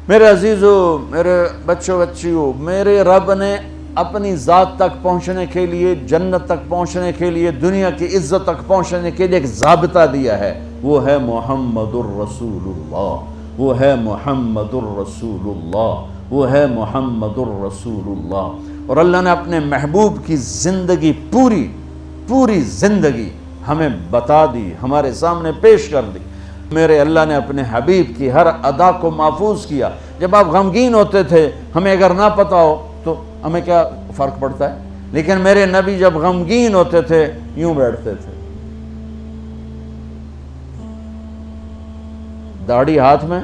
میرے عزیزو، میرے بچوں بچیوں، میرے رب نے اپنی ذات تک پہنچنے کے لیے، جنت تک پہنچنے کے لیے، دنیا کی عزت تک پہنچنے کے لیے ایک ضابطہ دیا ہے، وہ ہے محمد الرسول اللہ، وہ ہے محمد الرسول اللہ، وہ ہے محمد الرسول اللہ۔ اور اللہ نے اپنے محبوب کی زندگی، پوری زندگی ہمیں بتا دی، ہمارے سامنے پیش کر دی۔ میرے اللہ نے اپنے حبیب کی ہر ادا کو محفوظ کیا۔ جب آپ غمگین ہوتے تھے، ہمیں اگر نہ پتا ہو تو ہمیں کیا فرق پڑتا ہے، لیکن میرے نبی جب غمگین ہوتے تھے یوں بیٹھتے تھے، داڑھی ہاتھ میں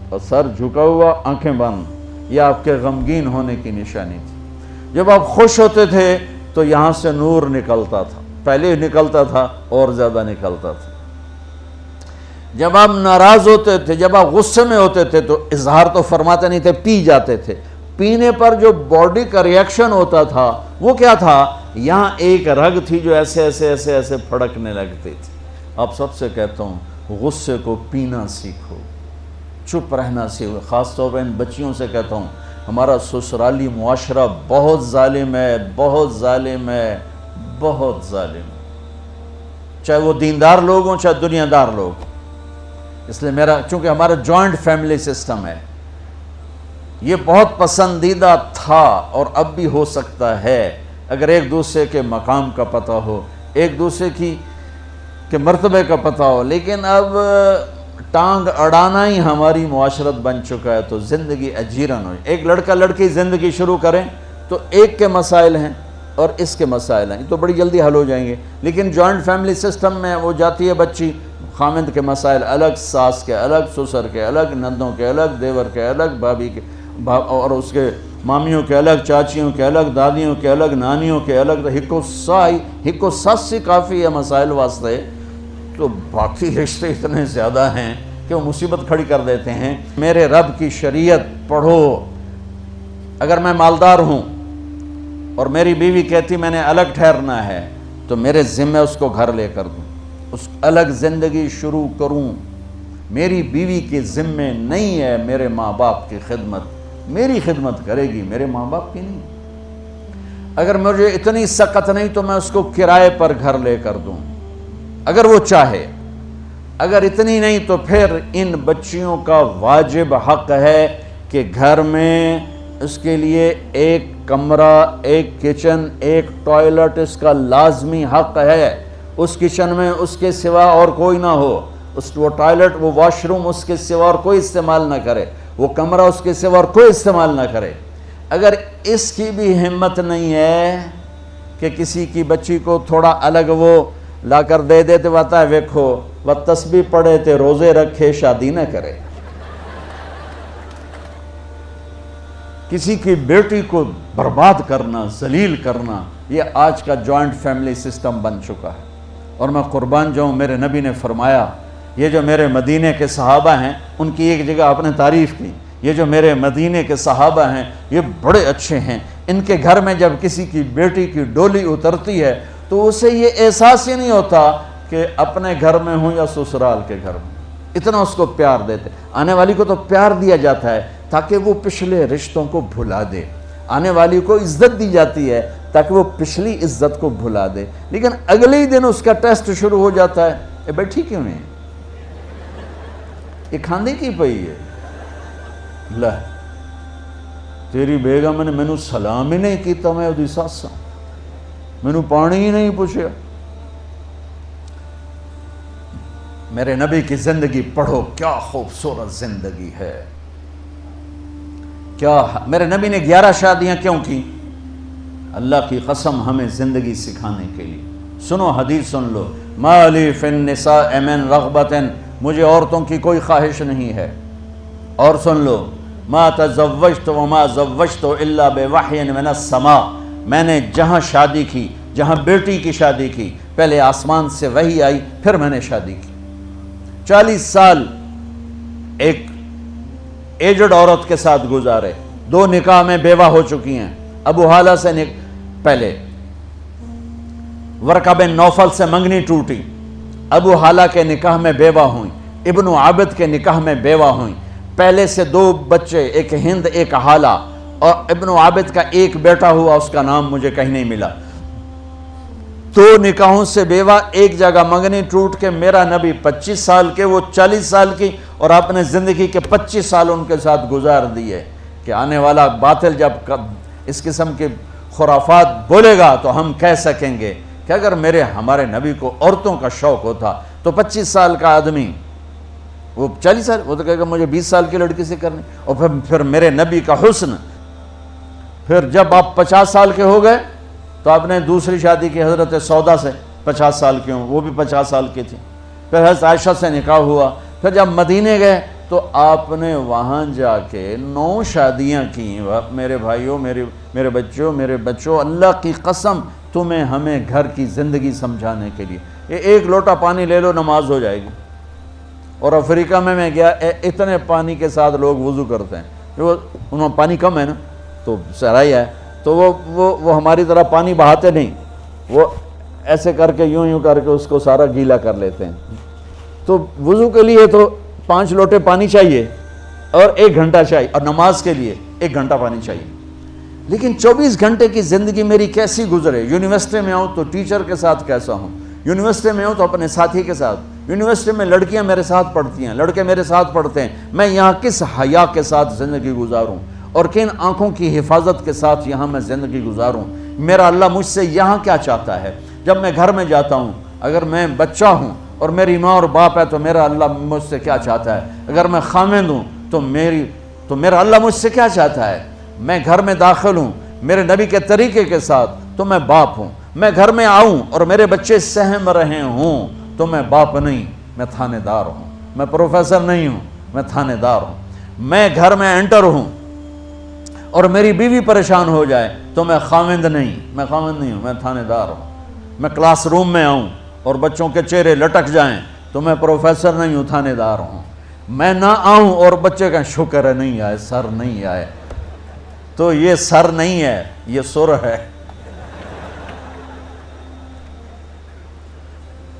اور سر جھکا ہوا، آنکھیں بند۔ یہ آپ کے غمگین ہونے کی نشانی تھی۔ جب آپ خوش ہوتے تھے تو یہاں سے نور نکلتا تھا، پہلے نکلتا تھا اور زیادہ نکلتا تھا۔ جب آپ ناراض ہوتے تھے، جب آپ غصے میں ہوتے تھے تو اظہار تو فرماتے نہیں تھے، پی جاتے تھے۔ پینے پر جو باڈی کا ریئیکشن ہوتا تھا وہ کیا تھا؟ یہاں ایک رگ تھی جو ایسے ایسے ایسے ایسے پھڑکنے لگتی تھی۔ آپ سب سے کہتا ہوں، غصے کو پینا سیکھو، چپ رہنا سیکھو۔ خاص طور پر ان بچیوں سے کہتا ہوں، ہمارا سسرالی معاشرہ بہت ظالم ہے، بہت ظالم ہے، بہت ظالم ہے، چاہے وہ دیندار لوگ ہوں چاہے دنیا دار لوگ۔ اس لیے چونکہ ہمارا جوائنٹ فیملی سسٹم ہے، یہ بہت پسندیدہ تھا اور اب بھی ہو سکتا ہے اگر ایک دوسرے کے مقام کا پتہ ہو، ایک دوسرے کے مرتبے کا پتہ ہو، لیکن اب ٹانگ اڑانا ہی ہماری معاشرت بن چکا ہے، تو زندگی اجیرن ہو۔ ایک لڑکا لڑکی زندگی شروع کریں تو ایک کے مسائل ہیں اور اس کے مسائل ہیں، تو بڑی جلدی حل ہو جائیں گے، لیکن جوائنٹ فیملی سسٹم میں وہ جاتی ہے بچی، خامند کے مسائل الگ، ساس کے الگ، سسر کے الگ، نندوں کے الگ، دیور کے الگ، بھابھی کے اور اس کے مامیوں کے الگ، چاچیوں کے الگ، دادیوں کے الگ، نانیوں کے الگ، تو ہکو ساسی کافی ہے مسائل واسطے، تو باقی رشتے اتنے زیادہ ہیں کہ وہ مصیبت کھڑی کر دیتے ہیں۔ میرے رب کی شریعت پڑھو۔ اگر میں مالدار ہوں اور میری بیوی کہتی میں نے الگ ٹھہرنا ہے تو میرے ذمہ اس کو گھر لے کر دوں، اس الگ زندگی شروع کروں۔ میری بیوی کے ذمہ نہیں ہے میرے ماں باپ کی خدمت، میری خدمت کرے گی، میرے ماں باپ کی نہیں۔ اگر مجھے اتنی سخت نہیں تو میں اس کو کرائے پر گھر لے کر دوں اگر وہ چاہے، اگر اتنی نہیں تو پھر ان بچیوں کا واجب حق ہے کہ گھر میں اس کے لیے ایک کمرہ، ایک کچن، ایک ٹوائلٹ اس کا لازمی حق ہے۔ اس کچن میں اس کے سوا اور کوئی نہ ہو، وہ ٹوائلٹ، وہ واش روم اس کے سوا اور کوئی استعمال نہ کرے، وہ کمرہ اس کے سوا اور کوئی استعمال نہ کرے۔ اگر اس کی بھی ہمت نہیں ہے کہ کسی کی بچی کو تھوڑا الگ وہ لا کر دے دیتے، بتا ہے ویکھو وہ تسبیح پڑھے تے روزے رکھے شادی نہ کرے۔ کسی کی بیٹی کو برباد کرنا، ذلیل کرنا، یہ آج کا جوائنٹ فیملی سسٹم بن چکا ہے۔ اور میں قربان جاؤں، میرے نبی نے فرمایا، یہ جو میرے مدینہ کے صحابہ ہیں، ان کی ایک جگہ آپ نے تعریف کی، یہ جو میرے مدینہ کے صحابہ ہیں یہ بڑے اچھے ہیں، ان کے گھر میں جب کسی کی بیٹی کی ڈولی اترتی ہے تو اسے یہ احساس ہی نہیں ہوتا کہ اپنے گھر میں ہوں یا سسرال کے گھر میں، اتنا اس کو پیار دیتے۔ آنے والی کو تو پیار دیا جاتا ہے تاکہ وہ پچھلے رشتوں کو بھلا دے، آنے والی کو عزت دی جاتی ہے تاکہ وہ پچھلی عزت کو بھلا دے، لیکن اگلے ہی دن اس کا ٹیسٹ شروع ہو جاتا ہے، یہ بیٹھی کیوں نہیں، یہ کھاندی کی پئی ہے، لہ تیری بیگم نے مینوں سلام ہی نہیں کیتا، میں اودی ساس ہاں، مینوں پانی ہی نہیں پوچھا۔ میرے نبی کی زندگی پڑھو، کیا خوبصورت زندگی ہے، کیا میرے نبی نے 11 شادیاں کیوں کی؟ اللہ کی قسم ہمیں زندگی سکھانے کے لیے۔ سنو حدیث سن لو، ما لی فی النساء من رغبت، مجھے عورتوں کی کوئی خواہش نہیں ہے۔ اور سن لو، ما تزوجت وما زوجت الا بوحی من السماء، میں نے جہاں شادی کی، جہاں بیٹی کی شادی کی، پہلے آسمان سے وحی آئی پھر میں نے شادی کی۔ 40 سال ایک ایجڈ عورت کے ساتھ گزارے، 2 نکاح میں بیوہ ہو چکی ہیں۔ ابو حالہ سے پہلے ورقہ بن نوفل سے منگنی ٹوٹی، ابو حالہ کے نکاح میں بیوہ ہوئیں، ابن عابد کے نکاح میں بیوہ ہوئیں، پہلے سے 2 بچے، ایک ہند ایک حالہ، اور ابن عابد کا ایک بیٹا ہوا، اس کا نام مجھے کہیں نہیں ملا۔ 2 نکاحوں سے بیوہ، ایک جگہ منگنی ٹوٹ کے میرا نبی 25 سال کے، وہ 40 سال کی، اور اپنے زندگی کے 25 سال ان کے ساتھ گزار دیے کہ آنے والا باطل جب اس قسم کے خرافات بولے گا تو ہم کہہ سکیں گے کہ اگر ہمارے نبی کو عورتوں کا شوق ہوتا تو 25 سال کا آدمی، وہ 40 سال، وہ تو کہے گا مجھے 20 سال کی لڑکی سے کرنی، اور پھر میرے نبی کا حسن۔ پھر جب آپ 50 سال کے ہو گئے تو آپ نے دوسری شادی کی حضرت سودا سے، 50 سال کی ہوں، وہ بھی 50 سال کی تھی۔ پھر حضرت عائشہ سے نکاح ہوا۔ پھر جب مدینے گئے تو آپ نے وہاں جا کے 9 شادیاں کی۔ میرے بھائیوں، میرے بچوں، اللہ کی قسم تمہیں ہمیں گھر کی زندگی سمجھانے کے لیے یہ 1 لوٹا پانی لے لو، نماز ہو جائے گی۔ اور افریقہ میں گیا، اتنے پانی کے ساتھ لوگ وضو کرتے ہیں، انہوں پانی کم ہے نا تو صحرائی ہے، تو وہ ہماری طرح پانی بہاتے نہیں، وہ ایسے کر کے یوں کر کے اس کو سارا گیلا کر لیتے ہیں۔ تو وضو کے لیے تو 5 لوٹے پانی چاہیے اور 1 گھنٹہ چاہیے، اور نماز کے لیے 1 گھنٹہ پانی چاہیے۔ لیکن 24 گھنٹے کی زندگی میری کیسی گزرے؟ یونیورسٹی میں ہوں تو ٹیچر کے ساتھ کیسا ہوں، یونیورسٹی میں ہوں تو اپنے ساتھی کے ساتھ، یونیورسٹی میں لڑکیاں میرے ساتھ پڑھتی ہیں، لڑکے میرے ساتھ پڑھتے ہیں، میں یہاں کس حیا کے ساتھ زندگی گزاروں اور کن آنکھوں کی حفاظت کے ساتھ یہاں میں زندگی گزاروں؟ میرا اللہ مجھ سے یہاں کیا چاہتا ہے؟ جب میں گھر میں جاتا ہوں، اگر میں بچہ ہوں اور میری ماں اور باپ ہے تو میرا اللہ مجھ سے کیا چاہتا ہے؟ اگر میں خامند ہوں تو میرا اللہ مجھ سے کیا چاہتا ہے؟ میں گھر میں داخل ہوں میرے نبی کے طریقے کے ساتھ تو میں باپ ہوں، میں گھر میں آؤں اور میرے بچے سہم رہے ہوں تو میں باپ نہیں، میں تھانے دار ہوں، میں پروفیسر نہیں ہوں، میں تھانے دار ہوں۔ میں گھر میں انٹر ہوں اور میری بیوی پریشان ہو جائے تو میں خامند نہیں ہوں، میں تھانے دار ہوں۔ میں کلاس روم میں آؤں اور بچوں کے چہرے لٹک جائیں تو میں پروفیسر نہیں ہوں، تھانے دار ہوں۔ میں نہ آؤں اور بچے کہیں شکر ہے نہیں آئے، سر نہیں آئے، تو یہ سر نہیں ہے، یہ سر ہے۔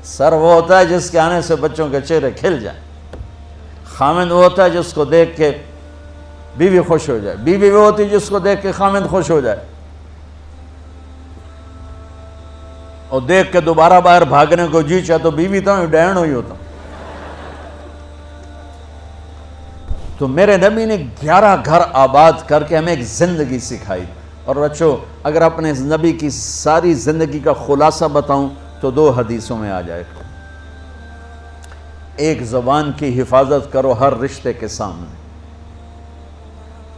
سر وہ ہوتا ہے جس کے آنے سے بچوں کے چہرے کھل جائیں، خامند وہ ہوتا ہے جس کو دیکھ کے بیوی خوش ہو جائے، بیوی وہ ہوتی ہے جس کو دیکھ کے خامند خوش ہو جائے، اور دیکھ کے دوبارہ باہر بھاگنے کو جی چاہے تو بیوی تو ڈین ہوئی ہوتا۔ تو میرے نبی نے 11 گھر آباد کر کے ہمیں ایک زندگی سکھائی۔ اور بچوں، اگر اپنے نبی کی ساری زندگی کا خلاصہ بتاؤں تو 2 حدیثوں میں آ جائے گا۔ ایک زبان کی حفاظت کرو ہر رشتے کے سامنے،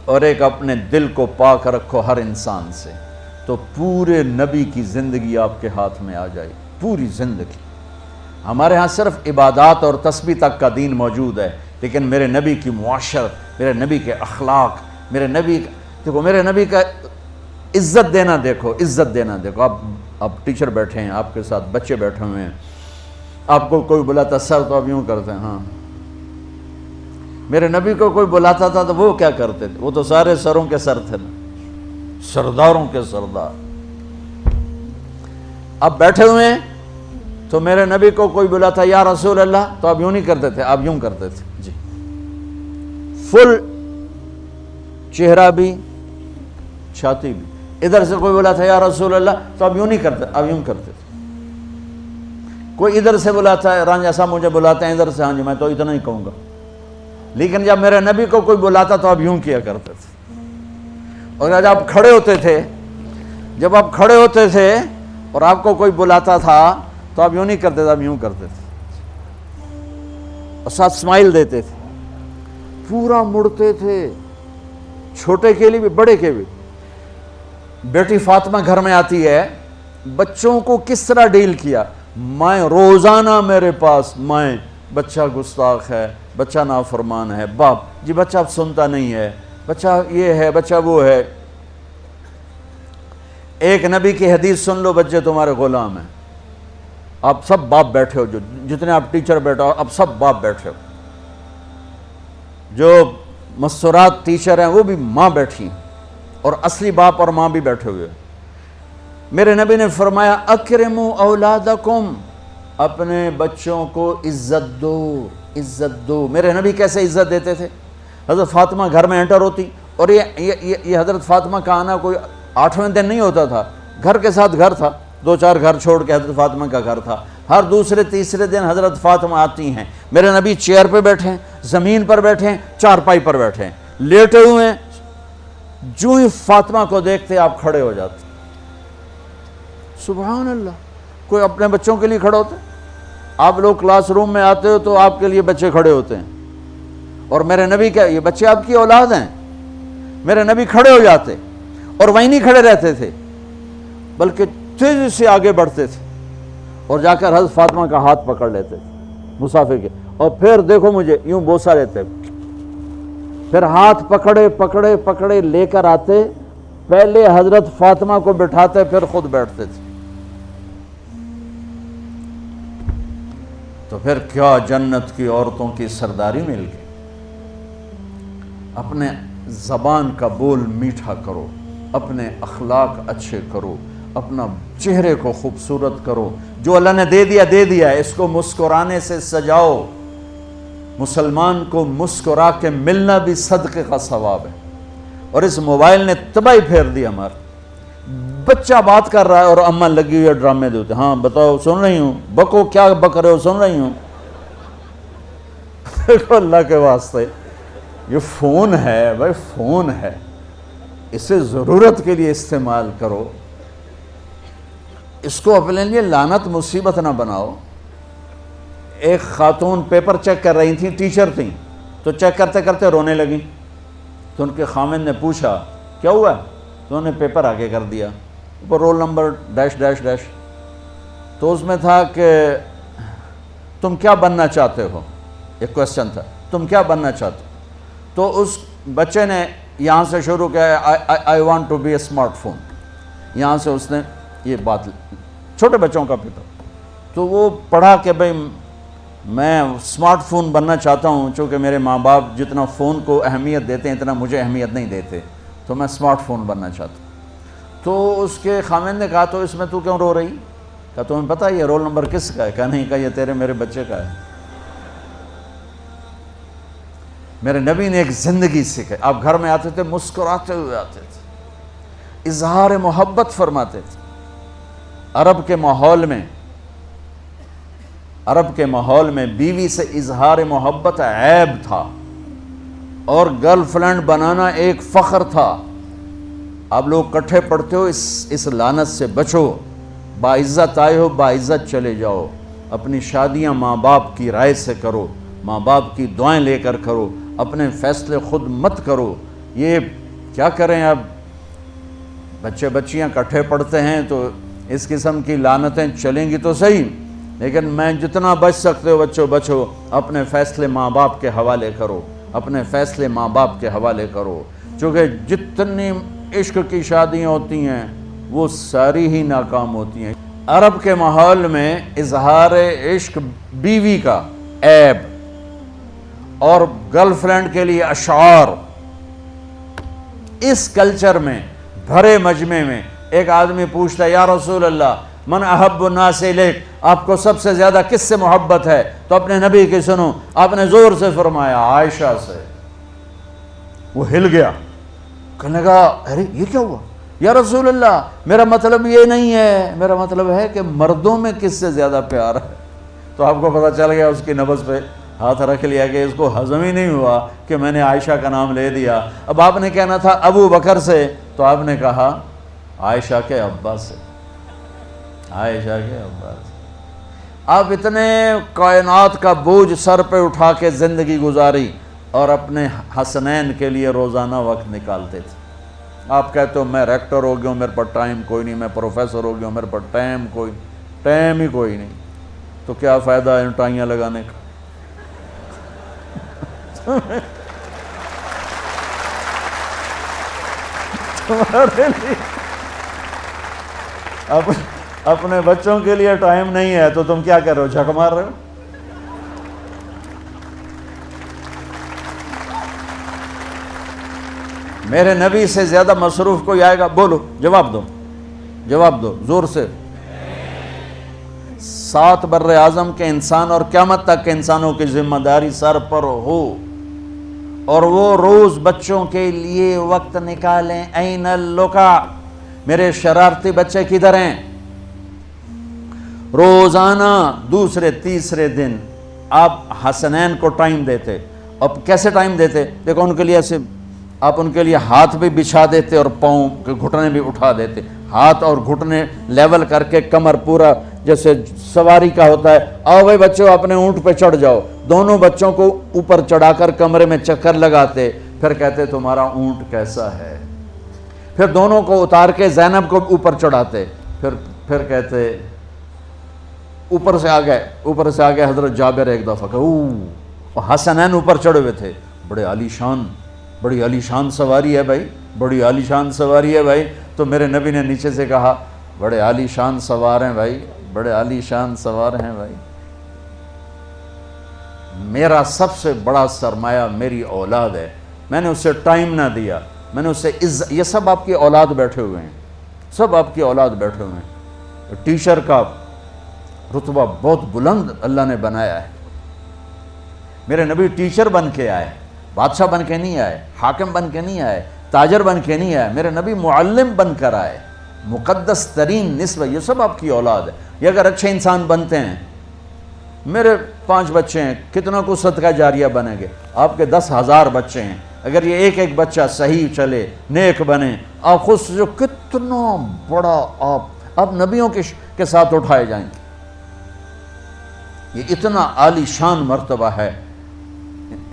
اور ایک اپنے دل کو پاک رکھو ہر انسان سے، تو پورے نبی کی زندگی آپ کے ہاتھ میں آ جائے، پوری زندگی۔ ہمارے ہاں صرف عبادات اور تسبیح تک کا دین موجود ہے، لیکن میرے نبی کی معاشرت، میرے نبی کے اخلاق، میرے نبی کا عزت دینا دیکھو، عزت دینا دیکھو۔ آپ ٹیچر بیٹھے ہیں، آپ کے ساتھ بچے بیٹھے ہوئے ہیں، آپ کو کوئی بلاتا سر تو آپ یوں کرتے ہیں، ہاں۔ میرے نبی کو کوئی بلاتا تھا تو وہ کیا کرتے تھے؟ وہ تو سارے سروں کے سر تھے نا، سرداروں کے سردار۔ اب بیٹھے ہوئے ہیں تو میرے نبی کو کوئی بلاتا یا رسول اللہ تو آپ یوں نہیں کرتے تھے، آپ یوں کرتے تھے، جی، فل چہرہ بھی چھاتی بھی۔ ادھر سے کوئی بلا تھا یا رسول اللہ تو آپ یوں نہیں کرتے، آپ یوں کرتے تھے۔ کوئی ادھر سے بلاتا ہے، رانجھا صاحب مجھے بلاتے ہیں ادھر سے، ہاں جی میں تو اتنا ہی کہوں گا۔ لیکن جب میرے نبی کو کوئی بلاتا تو آپ یوں کیا کرتے تھے۔ اور جب آپ کھڑے ہوتے تھے اور آپ کو کوئی بلاتا تھا تو آپ یوں نہیں کرتے تھے، آپ یوں کرتے تھے، اور ساتھ اسمائل دیتے تھے، پورا مڑتے تھے، چھوٹے کے لیے بھی بڑے کے بھی۔ بیٹی فاطمہ گھر میں آتی ہے، بچوں کو کس طرح ڈیل کیا؟ مائیں روزانہ میرے پاس، مائیں بچہ گستاخ ہے، بچہ نافرمان ہے، باپ جی بچہ اب سنتا نہیں ہے، بچہ یہ ہے، بچہ وہ ہے۔ ایک نبی کی حدیث سن لو، بچے تمہارے غلام ہیں۔ آپ سب باپ بیٹھے ہو، جو جتنے آپ ٹیچر بیٹھے ہو اب سب باپ بیٹھے ہو، جو مستورات ٹیچر ہیں وہ بھی ماں بیٹھی ہیں، اور اصلی باپ اور ماں بھی بیٹھے ہوئے۔ میرے نبی نے فرمایا اکرموا اولادکم، اپنے بچوں کو عزت دو، عزت دو۔ میرے نبی کیسے عزت دیتے تھے؟ حضرت فاطمہ گھر میں انٹر ہوتی، اور یہ حضرت فاطمہ کا آنا کوئی 8ویں دن نہیں ہوتا تھا، گھر کے ساتھ گھر تھا، 2-4 گھر چھوڑ کے حضرت فاطمہ کا گھر تھا، ہر دوسرے تیسرے دن حضرت فاطمہ آتی ہیں، میرے نبی چیئر پہ بیٹھے ہیں، زمین پر بیٹھے ہیں، چارپائی پر بیٹھے ہیں، لیٹے ہوئے ہیں، جو ہی فاطمہ کو دیکھتے آپ کھڑے ہو جاتے۔ سبحان اللہ، کوئی اپنے بچوں کے لیے کھڑے ہوتے؟ آپ لوگ کلاس روم میں آتے ہو تو آپ کے لیے بچے کھڑے ہوتے ہیں، اور میرے نبی کیا، یہ بچے آپ کی اولاد ہیں، میرے نبی کھڑے ہو جاتے، اور وہیں نہیں کھڑے رہتے تھے بلکہ تیزی سے آگے بڑھتے تھے اور جا کر حضرت فاطمہ کا ہاتھ پکڑ لیتے تھے مسافر کے، اور پھر دیکھو مجھے یوں بوسہ لیتے، پھر ہاتھ پکڑے پکڑے پکڑے لے کر آتے، پہلے حضرت فاطمہ کو بٹھاتے پھر خود بیٹھتے تھے۔ تو پھر کیا جنت کی عورتوں کی سرداری مل گئی۔ اپنے زبان کا بول میٹھا کرو، اپنے اخلاق اچھے کرو، اپنا چہرے کو خوبصورت کرو، جو اللہ نے دے دیا ہے، اس کو مسکرانے سے سجاؤ۔ مسلمان کو مسکرا کے ملنا بھی صدقے کا ثواب ہے، اور اس موبائل نے تباہی پھیر دی ہمارا۔ بچہ بات کر رہا ہے اور اماں لگی ہوئی ہے ڈرامے دیتے، ہاں بتاؤ سن رہی ہوں، بکو کیا بک رہے ہو، سن رہی ہوں۔ دیکھو اللہ کے واسطے، یہ فون ہے بھائی، فون ہے، اسے ضرورت کے لیے استعمال کرو، اس کو اپنے لیے لعنت مصیبت نہ بناؤ۔ ایک خاتون پیپر چیک کر رہی تھیں، ٹیچر تھیں، تو چیک کرتے کرتے رونے لگیں، تو ان کے خامند نے پوچھا کیا ہوا، تو انہوں نے پیپر آگے کر دیا، اوپر roll number dash dash dash, تو اس میں تھا کہ تم کیا بننا چاہتے ہو، ایک کویسچن تھا، تم کیا بننا چاہتے ہو؟ تو اس بچے نے یہاں سے شروع کیا، I want to be a smart phone, یہاں سے اس نے یہ بات، چھوٹے بچوں کا پیپر، تو وہ پڑھا کہ بھئی میں اسمارٹ فون بننا چاہتا ہوں، چونکہ میرے ماں باپ جتنا فون کو اہمیت دیتے ہیں اتنا مجھے اہمیت نہیں دیتے، تو میں اسمارٹ فون بننا چاہتا ہوں۔ تو اس کے خامند نے کہا تو اس میں تو کیوں رو رہی؟ کہا تمہیں پتہ یہ رول نمبر کس کا ہے؟ کہا نہیں، کہا یہ تیرے میرے بچے کا ہے۔ میرے نبی نے ایک زندگی سکھائی، آپ گھر میں آتے تھے مسکراتے ہوئے آتے تھے، اظہار محبت فرماتے تھے۔ عرب کے ماحول میں بیوی سے اظہار محبت عیب تھا، اور گرل فرینڈ بنانا ایک فخر تھا۔ آپ لوگ کٹھے پڑھتے ہو، اس لعنت سے بچو، باعزت آئے ہو باعزت چلے جاؤ، اپنی شادیاں ماں باپ کی رائے سے کرو، ماں باپ کی دعائیں لے کر کرو، اپنے فیصلے خود مت کرو۔ یہ کیا کریں، اب بچے بچیاں کٹھے پڑھتے ہیں تو اس قسم کی لعنتیں چلیں گی تو صحیح، لیکن میں جتنا بچ سکتے ہو بچو بچو، اپنے فیصلے ماں باپ کے حوالے کرو، اپنے فیصلے ماں باپ کے حوالے کرو، چونکہ جتنی عشق کی شادیاں ہوتی ہیں وہ ساری ہی ناکام ہوتی ہیں۔ عرب کے ماحول میں اظہار عشق بیوی کا عیب، اور گرل فرینڈ کے لیے اشعار۔ اس کلچر میں بھرے مجمع میں ایک آدمی پوچھتا ہے یا رسول اللہ من احب الناس الیک، آپ کو سب سے زیادہ کس سے محبت ہے؟ تو اپنے نبی کی سنو، آپ نے زور سے فرمایا عائشہ سے۔ وہ ہل گیا، کہنے لگا ارے یہ کیا ہوا یا رسول اللہ، میرا مطلب یہ نہیں ہے، میرا مطلب ہے کہ مردوں میں کس سے زیادہ پیار ہے۔ تو آپ کو پتہ چل گیا، اس کی نبض پہ ہاتھ رکھ لیا کہ اس کو ہضم ہی نہیں ہوا کہ میں نے عائشہ کا نام لے دیا۔ اب آپ نے کہنا تھا ابو بکر سے، تو آپ نے کہا عائشہ کے ابا سے، عائشہ کے ابا سے۔ آپ اتنے کائنات کا بوجھ سر پہ اٹھا کے زندگی گزاری، اور اپنے حسنین کے لیے روزانہ وقت نکالتے تھے۔ آپ کہتے ہو میں ریکٹر ہو گیا ہوں، میرے پر ٹائم کوئی نہیں، میں پروفیسر ہو گیا ہوں، میرے پر ٹائم ہی کوئی نہیں، تو کیا فائدہ ہے ٹائیاں لگانے کا؟ تمہارے لیے اپنے بچوں کے لیے ٹائم نہیں ہے تو تم کیا کر رہے ہو، جھک مار رہے ہو؟ میرے نبی سے زیادہ مصروف کوئی آئے گا؟ بولو، جواب دو زور سے۔ 7 بر اعظم کے انسان اور قیامت تک کے انسانوں کی ذمہ داری سر پر ہو، اور وہ روز بچوں کے لیے وقت نکالیں. این اللقا، میرے شرارتی بچے کدھر ہیں؟ روزانہ دوسرے تیسرے دن آپ حسنین کو ٹائم دیتے. اب کیسے ٹائم دیتے؟ دیکھو ان کے لیے ایسے آپ ان کے لیے ہاتھ بھی بچھا دیتے اور پاؤں کے گھٹنے بھی اٹھا دیتے. ہاتھ اور گھٹنے لیول کر کے کمر پورا جیسے سواری کا ہوتا ہے. آؤ بھائی بچوں اپنے اونٹ پہ چڑھ جاؤ. دونوں بچوں کو اوپر چڑھا کر کمرے میں چکر لگاتے. پھر کہتے تمہارا اونٹ کیسا ہے. پھر دونوں کو اتار کے زینب کو اوپر چڑھاتے. پھر کہتے اوپر سے آ گئے حضرت جابر ایک دفعہ کہ حسنین اوپر چڑھے ہوئے تھے. بڑی عالی شان سواری ہے بھائی، بڑی عالی شان سواری ہے بھائی. تو میرے نبی نے نیچے سے کہا بڑے عالی شان سوار ہیں بھائی، بڑے عالی شان سوار ہیں بھائی. میرا سب سے بڑا سرمایہ میری اولاد ہے. میں نے اسے ٹائم نہ دیا، میں نے اسے یہ سب آپ کی اولاد بیٹھے ہوئے ہیں، سب آپ کی اولاد بیٹھے ہوئے ہیں. ٹیچر کا رتبہ بہت بلند اللہ نے بنایا ہے. میرے نبی ٹیچر بن کے آئے، بادشاہ بن کے نہیں آئے، حاکم بن کے نہیں آئے، تاجر بن کے نہیں آئے. میرے نبی معلم بن کر آئے. مقدس ترین نسبت، یہ سب آپ کی اولاد ہے. یہ اگر اچھے انسان بنتے ہیں، میرے 5 بچے ہیں، کتنا کو صدقہ جاریہ بنیں گے؟ آپ کے 10,000 بچے ہیں، اگر یہ ایک ایک بچہ صحیح چلے، نیک بنے، آپ خود جو کتنا بڑا آپ نبیوں کے ساتھ اٹھائے جائیں گے. یہ اتنا عالی شان مرتبہ ہے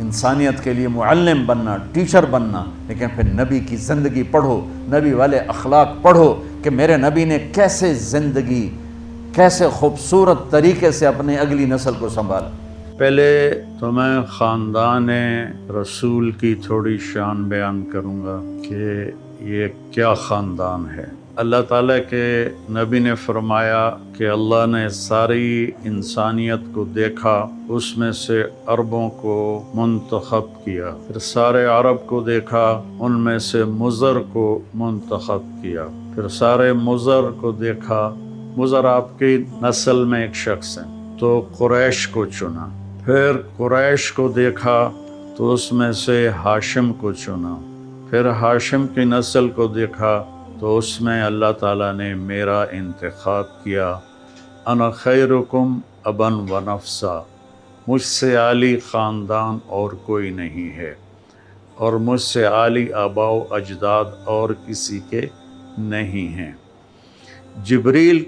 انسانیت کے لیے معلم بننا، ٹیچر بننا. لیکن پھر نبی کی زندگی پڑھو، نبی والے اخلاق پڑھو کہ میرے نبی نے کیسے زندگی، کیسے خوبصورت طریقے سے اپنی اگلی نسل کو سنبھالا. پہلے تو میں خاندان رسول کی تھوڑی شان بیان کروں گا کہ یہ کیا خاندان ہے. اللہ تعالیٰ کے نبی نے فرمایا کہ اللہ نے ساری انسانیت کو دیکھا، اس میں سے عربوں کو منتخب کیا. پھر سارے عرب کو دیکھا، ان میں سے مضر کو منتخب کیا. پھر سارے مضر کو دیکھا، مضر آپ کی نسل میں ایک شخص ہیں، تو قریش کو چنا. پھر قریش کو دیکھا تو اس میں سے ہاشم کو چنا. پھر ہاشم کی نسل کو دیکھا تو اس میں اللہ تعالیٰ نے میرا انتخاب کیا. انا خیرکم ابن و نفسا، مجھ سے عالی خاندان اور کوئی نہیں ہے، اور مجھ سے عالی آباء و اجداد اور کسی کے نہیں ہیں. جبریل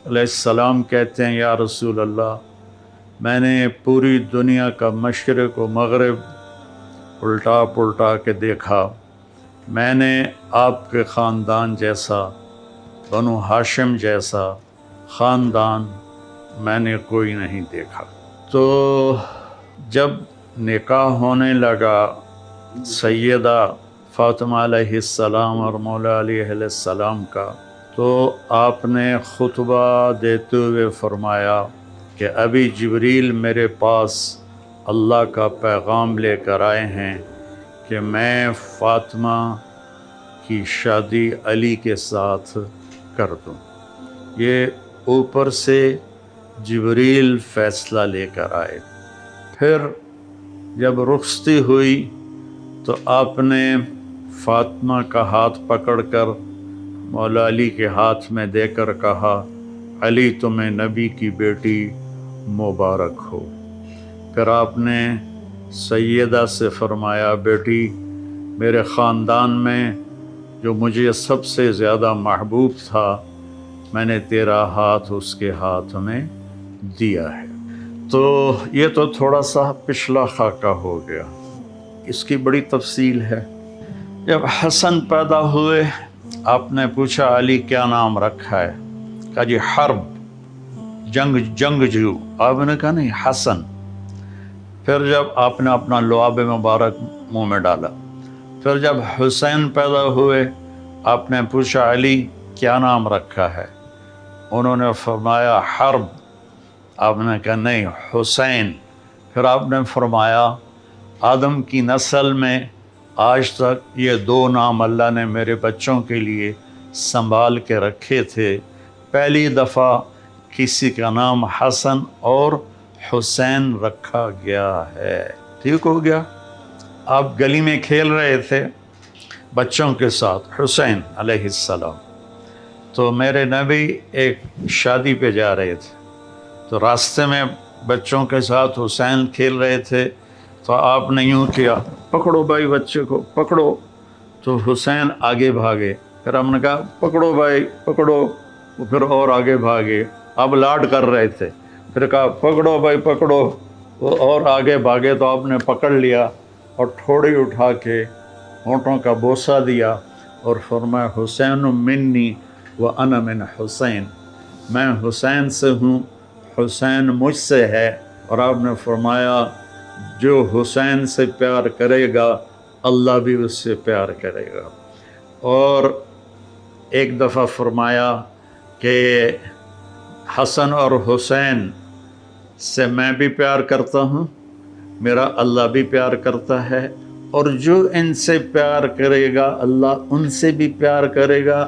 علیہ السلام کہتے ہیں یا رسول اللہ، میں نے پوری دنیا کا مشرق و مغرب الٹا پلٹا کے دیکھا، میں نے آپ کے خاندان جیسا، بنو ہاشم جیسا خاندان میں نے کوئی نہیں دیکھا. تو جب نکاح ہونے لگا سیدہ فاطمہ علیہ السلام اور مولا علی علیہ السلام کا، تو آپ نے خطبہ دیتے ہوئے فرمایا کہ ابھی جبریل میرے پاس اللہ کا پیغام لے کر آئے ہیں کہ میں فاطمہ کی شادی علی کے ساتھ کر دوں. یہ اوپر سے جبریل فیصلہ لے کر آئے. پھر جب رخصتی ہوئی تو آپ نے فاطمہ کا ہاتھ پکڑ کر مولا علی کے ہاتھ میں دے کر کہا، علی تمہیں نبی کی بیٹی مبارک ہو. پھر آپ نے سیدہ سے فرمایا، بیٹی میرے خاندان میں جو مجھے سب سے زیادہ محبوب تھا، میں نے تیرا ہاتھ اس کے ہاتھ میں دیا ہے. تو یہ تو تھوڑا سا پچھلا خاکہ ہو گیا، اس کی بڑی تفصیل ہے. جب حسن پیدا ہوئے، آپ نے پوچھا علی کیا نام رکھا ہے؟ کہا جی حرب، جنگجو. آپ نے کہا نہیں، حسن. پھر جب آپ نے اپنا لعاب مبارک منہ میں ڈالا. پھر جب حسین پیدا ہوئے، آپ نے پوچھا علی کیا نام رکھا ہے؟ انہوں نے فرمایا حرب. آپ نے کہا نہیں، حسین. پھر آپ نے فرمایا آدم کی نسل میں آج تک یہ 2 نام اللہ نے میرے بچوں کے لیے سنبھال کے رکھے تھے، پہلی دفعہ کسی کا نام حسن اور حسین رکھا گیا ہے. ٹھیک ہو گیا. آپ گلی میں کھیل رہے تھے بچوں کے ساتھ، حسین علیہ السلام، تو میرے نبی ایک شادی پہ جا رہے تھے، تو راستے میں بچوں کے ساتھ حسین کھیل رہے تھے، تو آپ نے یوں کیا، پکڑو بھائی بچے کو پکڑو، تو حسین آگے بھاگے، پھر ہم نے کہا پکڑو بھائی پکڑو، وہ پھر اور آگے بھاگے، اب لاڈ کر رہے تھے، پھر کہا پکڑو بھائی پکڑو، وہ اور آگے بھاگے، تو آپ نے پکڑ لیا اور ٹھوڑی اٹھا کے ہونٹوں کا بوسہ دیا اور فرمایا حسین منی وانا من حسین، میں حسین سے ہوں، حسین مجھ سے ہے، اور آپ نے فرمایا جو حسین سے پیار کرے گا اللہ بھی اس سے پیار کرے گا۔ اور ایک دفعہ فرمایا کہ حسن اور حسین سے میں بھی پیار کرتا ہوں، میرا اللہ بھی پیار کرتا ہے، اور جو ان سے پیار کرے گا اللہ ان سے بھی پیار کرے گا،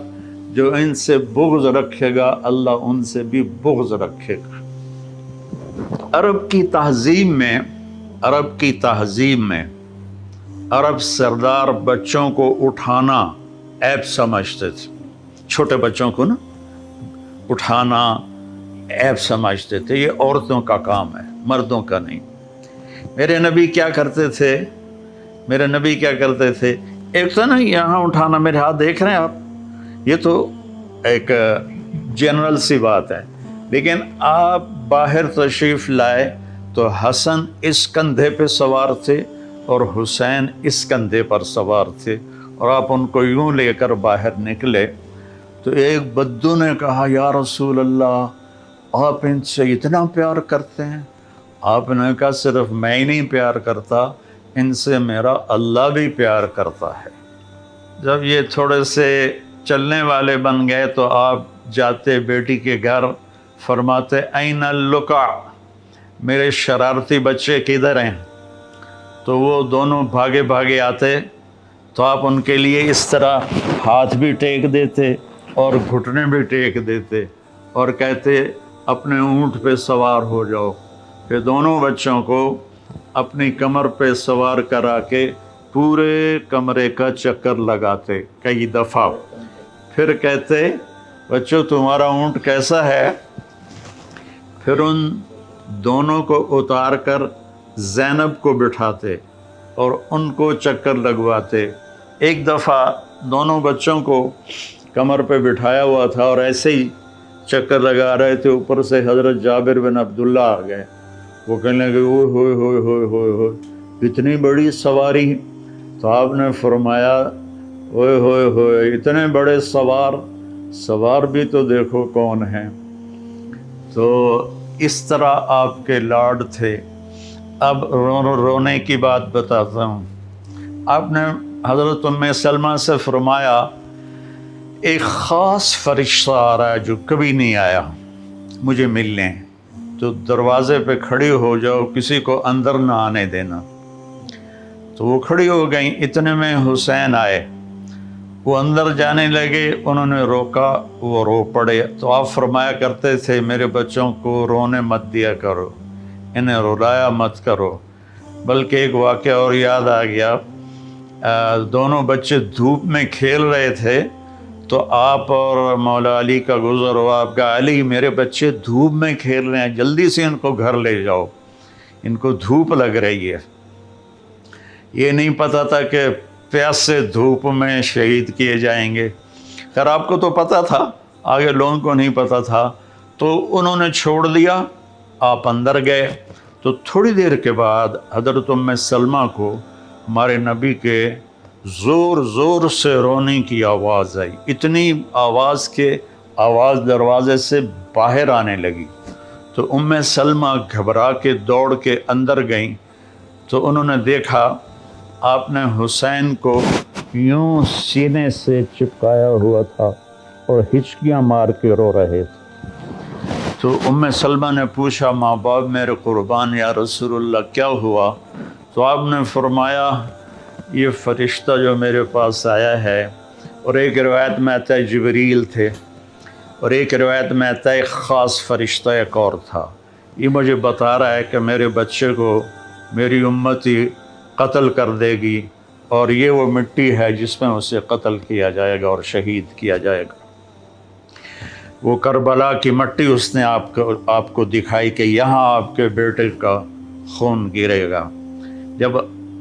جو ان سے بغض رکھے گا اللہ ان سے بھی بغض رکھے گا۔ عرب کی تہذیب میں عرب سردار بچوں کو اٹھانا عیب سمجھتے تھے، چھوٹے بچوں کو نا اٹھانا عیب سمجھتے تھے، یہ عورتوں کا کام ہے مردوں کا نہیں۔ میرے نبی کیا کرتے تھے، ایک تو نا یہاں اٹھانا، میرے ہاتھ دیکھ رہے ہیں آپ، یہ تو ایک جنرل سی بات ہے، لیکن آپ باہر تشریف لائے تو حسن اس کندھے پہ سوار تھے اور حسین اس کندھے پر سوار تھے، اور آپ ان کو یوں لے کر باہر نکلے تو ایک بدو نے کہا یا رسول اللہ آپ ان سے اتنا پیار کرتے ہیں؟ آپ نے کہا صرف میں ہی نہیں پیار کرتا، ان سے میرا اللہ بھی پیار کرتا ہے۔ جب یہ تھوڑے سے چلنے والے بن گئے تو آپ جاتے بیٹی کے گھر، فرماتے این اللقع، میرے شرارتی بچے کدھر ہیں؟ تو وہ دونوں بھاگے بھاگے آتے تو آپ ان کے لیے اس طرح ہاتھ بھی ٹیک دیتے اور گھٹنے بھی ٹیک دیتے اور کہتے اپنے اونٹ پہ سوار ہو جاؤ، پھر دونوں بچوں کو اپنی کمر پہ سوار کرا کے پورے کمرے کا چکر لگاتے کئی دفعہ، پھر کہتے بچوں تمہارا اونٹ کیسا ہے؟ پھر ان دونوں کو اتار کر زینب کو بٹھاتے اور ان کو چکر لگواتے۔ ایک دفعہ دونوں بچوں کو کمر پہ بٹھایا ہوا تھا اور ایسے ہی چکر لگا رہے تھے، اوپر سے حضرت جابر بن عبداللہ آ گئے، وہ کہنے لگے اوئے ہوئے ہوئے ہوئے ہوئے ہوئے اتنی بڑی سواری؟ تو آپ نے فرمایا اوئے ہوئے ہوئے اتنے بڑے سوار بھی تو دیکھو کون ہیں۔ تو اس طرح آپ کے لاڈ تھے۔ اب رونے کی بات بتاتا ہوں۔ آپ نے حضرت ام سلمہ سے فرمایا ایک خاص فرشتہ آ رہا ہے جو کبھی نہیں آیا مجھے ملنے، تو دروازے پہ کھڑی ہو جاؤ، کسی کو اندر نہ آنے دینا۔ تو وہ کھڑی ہو گئیں، اتنے میں حسین آئے، وہ اندر جانے لگے، انہوں نے روکا، وہ رو پڑے۔ تو آپ فرمایا کرتے تھے میرے بچوں کو رونے مت دیا کرو، انہیں رلایا مت کرو۔ بلکہ ایک واقعہ اور یاد آ گیا، دونوں بچے دھوپ میں کھیل رہے تھے تو آپ اور مولا علی کا گزر ہوا، آپ کہا علی میرے بچے دھوپ میں کھیل رہے ہیں، جلدی سے ان کو گھر لے جاؤ، ان کو دھوپ لگ رہی ہے۔ یہ نہیں پتہ تھا کہ پیاس سے دھوپ میں شہید کیے جائیں گے، خیر آپ کو تو پتہ تھا، آگے لوگوں کو نہیں پتہ تھا، تو انہوں نے چھوڑ دیا، آپ اندر گئے۔ تو تھوڑی دیر کے بعد حضرت ام سلمہ کو ہمارے نبی کے زور زور سے رونے کی آواز آئی، اتنی آواز کہ آواز دروازے سے باہر آنے لگی۔ تو ام سلمہ گھبرا کے دوڑ کے اندر گئیں تو انہوں نے دیکھا آپ نے حسین کو یوں سینے سے چپکایا ہوا تھا اور ہچکیاں مار کے رو رہے تھے۔ تو ام سلمہ نے پوچھا ماں باپ میرے قربان یا رسول اللہ کیا ہوا؟ تو آپ نے فرمایا یہ فرشتہ جو میرے پاس آیا ہے، اور ایک روایت میں آتا ہے جبریل تھے، اور ایک روایت میں آتا ہے ایک خاص فرشتہ ایک اور تھا، یہ مجھے بتا رہا ہے کہ میرے بچے کو میری امتی قتل کر دے گی اور یہ وہ مٹی ہے جس میں اسے قتل کیا جائے گا اور شہید کیا جائے گا۔ وہ کربلا کی مٹی اس نے آپ کو دکھائی کہ یہاں آپ کے بیٹے کا خون گرے گا۔ جب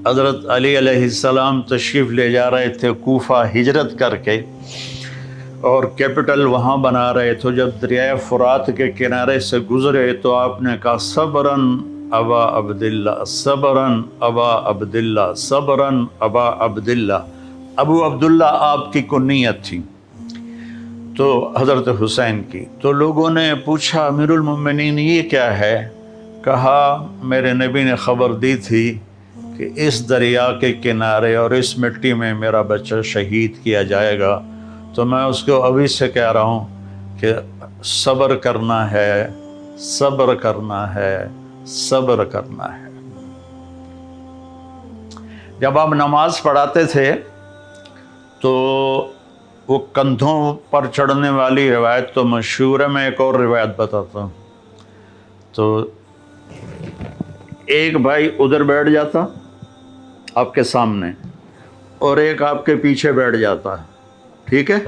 حضرت علی علیہ السلام تشریف لے جا رہے تھے کوفہ ہجرت کر کے اور کیپٹل وہاں بنا رہے تھے، جب دریائے فرات کے کنارے سے گزرے تو آپ نے کہا صبراً ابا عبداللہ، صبراً ابا عبداللہ، صبراً ابا عبداللہ۔ ابو عبداللہ آپ کی کنیت تھی تو حضرت حسین کی۔ تو لوگوں نے پوچھا امیر المومنین یہ کیا ہے؟ کہا میرے نبی نے خبر دی تھی کہ اس دریا کے کنارے اور اس مٹی میں میرا بچہ شہید کیا جائے گا، تو میں اس کو ابھی سے کہہ رہا ہوں کہ صبر کرنا ہے، صبر کرنا ہے، صبر کرنا ہے۔ جب آپ نماز پڑھاتے تھے تو وہ کندھوں پر چڑھنے والی روایت تو مشہور ہے، میں ایک اور روایت بتاتا ہوں۔ تو ایک بھائی ادھر بیٹھ جاتا آپ کے سامنے اور ایک آپ کے پیچھے بیٹھ جاتا، ٹھیک ہے،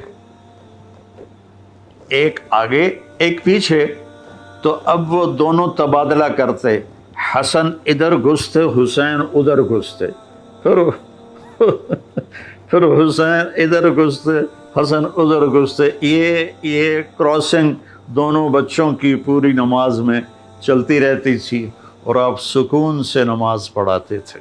ایک آگے ایک پیچھے۔ تو اب وہ دونوں تبادلہ کرتے، حسن ادھر گھستے حسین ادھر گھستے، پھر حسین ادھر گھستے حسن ادھر گھستے۔ یہ کراسنگ دونوں بچوں کی پوری نماز میں چلتی رہتی تھی اور آپ سکون سے نماز پڑھاتے تھے۔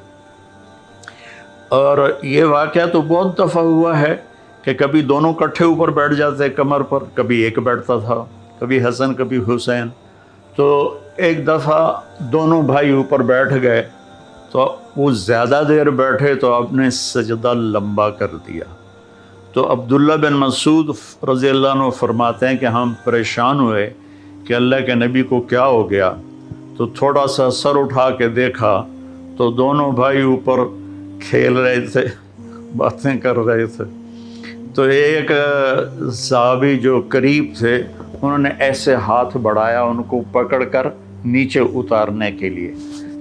اور یہ واقعہ تو بہت دفعہ ہوا ہے کہ کبھی دونوں کٹھے اوپر بیٹھ جاتے کمر پر، کبھی ایک بیٹھتا تھا، کبھی حسن کبھی حسین۔ تو ایک دفعہ دونوں بھائی اوپر بیٹھ گئے تو وہ زیادہ دیر بیٹھے تو آپ نے سجدہ لمبا کر دیا۔ تو عبداللہ بن مسعود رضی اللہ عنہ فرماتے ہیں کہ ہم پریشان ہوئے کہ اللہ کے نبی کو کیا ہو گیا، تو تھوڑا سا سر اٹھا کے دیکھا تو دونوں بھائی اوپر کھیل رہے تھے، باتیں کر رہے تھے۔ تو ایک صحابی جو قریب تھے انہوں نے ایسے ہاتھ بڑھایا ان کو پکڑ کر نیچے اتارنے کے لیے،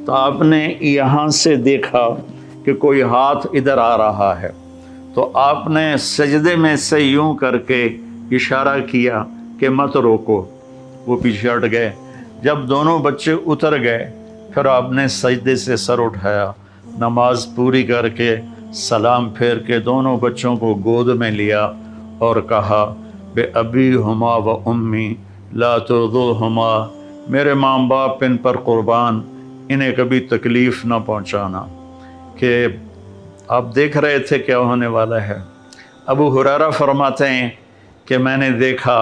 تو آپ نے یہاں سے دیکھا کہ کوئی ہاتھ ادھر آ رہا ہے، تو آپ نے سجدے میں سے یوں کر کے اشارہ کیا کہ مت روکو، وہ پیچھے ہٹ گئے۔ جب دونوں بچے اتر گئے پھر آپ نے سجدے سے سر اٹھایا، نماز پوری کر کے سلام پھیر کے دونوں بچوں کو گود میں لیا اور کہا بے ابی ہما و امی لا ترضوہما، میرے ماں باپ ان پر قربان، انہیں کبھی تکلیف نہ پہنچانا۔ کہ آپ دیکھ رہے تھے کیا ہونے والا ہے۔ ابو ہریرہ فرماتے ہیں کہ میں نے دیکھا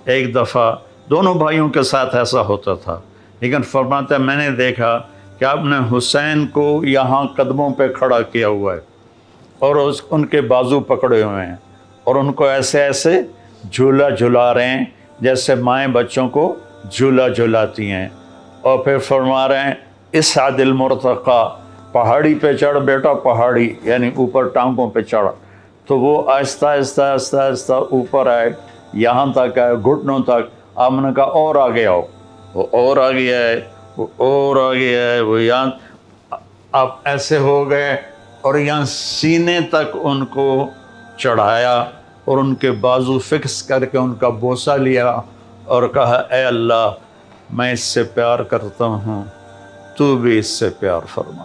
ایک دفعہ دونوں بھائیوں کے ساتھ ایسا ہوتا تھا، لیکن فرماتے ہیں میں نے دیکھا کہ آپ نے حسین کو یہاں قدموں پہ کھڑا کیا ہوا ہے اور ان کے بازو پکڑے ہوئے ہیں اور ان کو ایسے ایسے جھولا جھلا رہے ہیں جیسے مائیں بچوں کو جھولا جھلاتی ہیں، اور پھر فرما رہے ہیں اسعد المرتقی، پہاڑی پہ چڑھ بیٹا، پہاڑی یعنی اوپر ٹانگوں پہ چڑھ۔ تو وہ آہستہ آہستہ آہستہ آہستہ اوپر آئے، یہاں تک آئے گھٹنوں تک۔ آپ نے کہا اور آگے آؤ، وہ اور آگے آئے، وہ اور آگے آئے، وہ یہاں آپ ایسے ہو گئے اور یہاں سینے تک ان کو چڑھایا اور ان کے بازو فکس کر کے ان کا بوسہ لیا اور کہا اے اللہ میں اس سے پیار کرتا ہوں، تو بھی اس سے پیار فرما۔